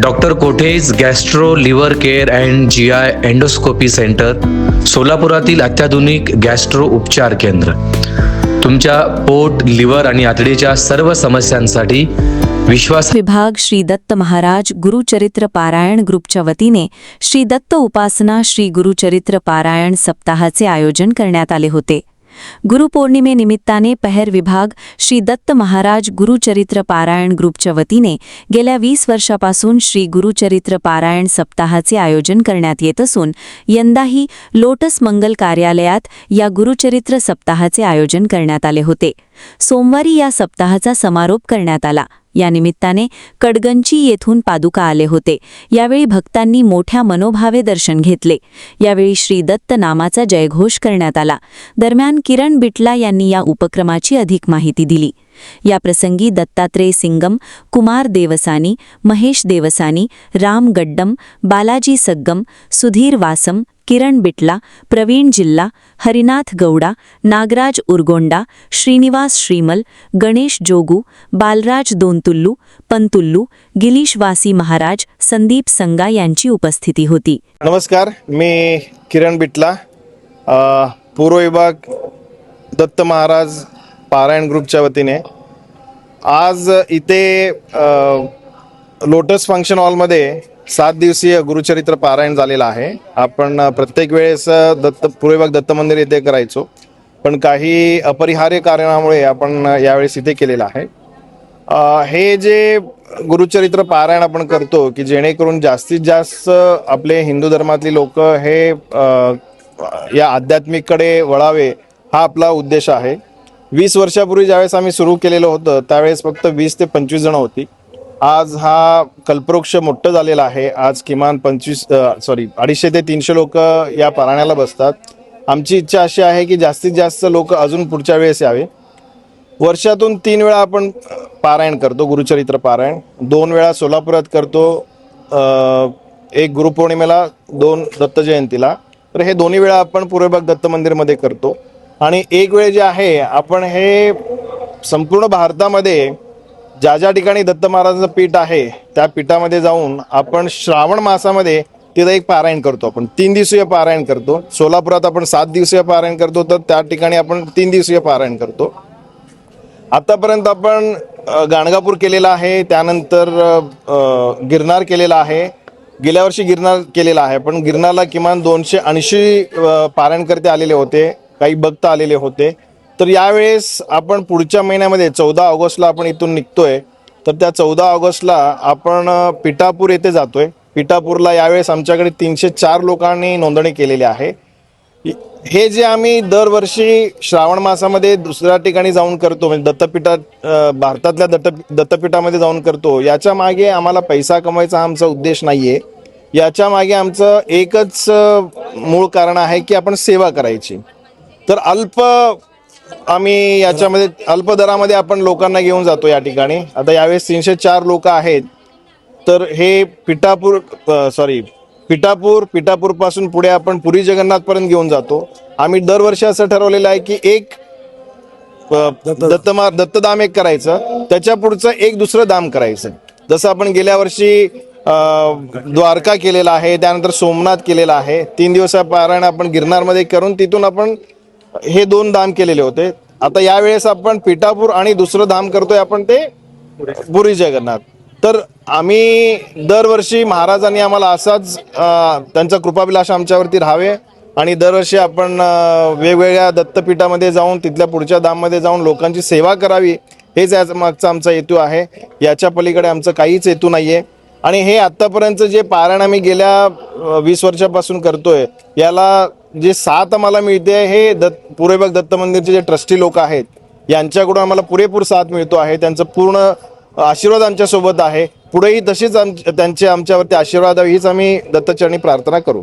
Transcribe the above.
Doctor कोठेज gastro liver care and GI endoscopy centre, सोलापुरातील अत्याधुनिक गॅस्ट्रो उपचार केंद्र. तुमच्या पोट, लिव्हर आणि आतडीच्या सर्व समस्यांसाठी विश्वास. विभाग श्री दत्त महाराज गुरुचरित्र पारायण ग्रुपच्या वतीने श्री दत्त उपासना श्री गुरुचरित्र पारायण सप्ताहाचे आयोजन करण्यात आले होते. गुरुपौर्णिमेनिमित्ताने पहेर विभाग श्री दत्त महाराज गुरुचरित्र पारायण ग्रुपच्या वतीने गेल्या 20 वर्षापासून श्री गुरुचरित्र पारायण सप्ताहाचे आयोजन करण्यात येत असून यंदाही लोटस मंगल कार्यालयात या गुरुचरित्र सप्ताहाचे आयोजन करण्यात आले होते. सोमवारी या सप्ताहाचा समारोप करण्यात आला. या निमित्ताने कडगंची येथून पादुका आले होते. यावेळी भक्तांनी मोठ्या मनोभावे दर्शन घेतले. यावेळी श्री दत्त नामाचा जयघोष करण्यात आला. दरम्यान किरण बिटला यांनी या उपक्रमाची अधिक माहिती दिली. या प्रसंगी दत्तात्रेय सिंगम, कुमार देवसानी, महेश देवसानी, राम गड्डम, बालाजी सग्गम, सुधीर वासम, किरण बिटला, प्रवीण जिल्ला, हरिनाथ गौडा, नागराज उरगोंडा, श्रीनिवास श्रीमल, गणेश जोगू, बालराज दोनतुल्लू, पंतुल्लू, गिलीश वासी महाराज, संदीप संगा यांची उपस्थिती होती. नमस्कार, मी किरण बिटला, पूर्व विभाग दत्त महाराज पारायण ग्रुपच्या वतीने आज इथे लोटस फंक्शन हॉलमध्ये 7 दिवसीय गुरुचरित्र पारायण झालेलं आहे. आपण प्रत्येक वेळेस पूर्व विभाग दत्त मंदिर येथे करायचो, पण काही अपरिहार्य कारणामुळे आपण यावेळेस इथे केलेलं आहे. हे जे गुरुचरित्र पारायण आपण करतो की जेणेकरून जास्तीत जास्त आपले हिंदू धर्मातली लोक हे या आध्यात्मिककडे वळावे, हा आपला उद्देश आहे. 20 वर्षापूर्वी ज्यावेळेस आम्ही सुरू केलेलं होतं त्यावेळेस फक्त 20 ते 25 जण होती. आज हा कल्पवृक्ष मोठं झालेला आहे. आज किमान 250 ते 300 लोक या पारायणाला बसतात. आमची इच्छा अशी आहे की जास्तीत जास्त लोक अजून पुढच्या वेळेस यावे. वर्षातून 3 वेळा आपण पारायण करतो गुरुचरित्र पारायण. 2 वेळा सोलापुरात करतो, एक गुरुपौर्णिमेला, 2 दत्त जयंतीला. तर हे दोन्ही वेळा आपण पूर्व विभाग दत्त मंदिरमध्ये करतो. आणि एक वेळ जे आहे आपण हे संपूर्ण भारतामध्ये ज्या ज्या ठिकाणी दत्त महाराजांचं पीठ आहे त्या पीठामध्ये जाऊन आपण श्रावण मासामध्ये तिथं एक पारायण करतो. आपण 3 दिवसीय पारायण करतो. सोलापुरात आपण 7 दिवसीय पारायण करतो, तर त्या ठिकाणी आपण 3 दिवसीय पारायण करतो. आतापर्यंत आपण गाणगापूर केलेला आहे, त्यानंतर गिरनार केलेला आहे. गेल्या वर्षी गिरनार केलेला आहे, पण गिरनारला किमान 280 पारायणकर्ते आलेले होते, काही भक्त आलेले होते. तर यावेळेस आपण पुढच्या महिन्यामध्ये 14 ऑगस्टला आपण इथून निघतोय. तर त्या 14 ऑगस्टला आपण पिठापूर येथे जातोय. पिठापूरला यावेळेस आमच्याकडे 304 लोकांनी नोंदणी केलेली आहे. हे जे आम्ही दरवर्षी श्रावण मासामध्ये दुसऱ्या ठिकाणी जाऊन करतो, म्हणजे दत्तपीठात, भारतातल्या दत्तपीठामध्ये जाऊन करतो, याच्या मागे आम्हाला पैसा कमवायचा आमचा उद्देश नाहीये. याच्या मागे आमचं एकच मूळ कारण आहे की आपण सेवा करायची. तर आम्ही याच्यामध्ये अल्प दरामध्ये आपण लोकांना घेऊन जातो या ठिकाणी. आता यावेळेस 304 लोक आहेत. तर हे पिठापूरपासून पुढे आपण पुरी जगन्नाथपर्यंत घेऊन जातो. आम्ही दरवर्षी असं ठरवलेलं आहे की एक दत्तधाम एक करायचं, त्याच्या पुढचं एक दुसरं धाम करायचं. जसं आपण गेल्या वर्षी द्वारका केलेला आहे, त्यानंतर सोमनाथ केलेला आहे. 3 दिवस पारायण आपण गिरनारमध्ये करून तिथून आपण हे 2 धाम केलेले होते. आता यावेळेस आपण पिठापूर आणि दुसरं धाम करतोय आपण ते पुरी जगन्नाथ. तर आम्ही दरवर्षी महाराजांनी आम्हाला असाच त्यांचा कृपाभिलाष आमच्यावरती राहावे आणि दरवर्षी आपण वेगवेगळ्या दत्तपीठामध्ये जाऊन तिथल्या पुढच्या धाममध्ये जाऊन लोकांची सेवा करावी, हेच याचा मागचा आमचा हेतू आहे. याच्या पलीकडे आमचं काहीच हेतू नाहीये. आणि हे आत्तापर्यंत जे पारायण आम्ही गेल्या 20 वर्षापासून करतोय, याला जे साथ आम्हाला मिळते हे पूर्व विभाग दत्त मंदिरचे जे ट्रस्टी लोक आहेत यांच्याकडून आम्हाला पुरेपूर साथ मिळतो आहे. त्यांचं पूर्ण आशीर्वाद आमच्यासोबत आहे. पुढेही तशीच त्यांचे आमच्यावरती आशीर्वाद हीच आम्ही दत्तचरणी प्रार्थना करू.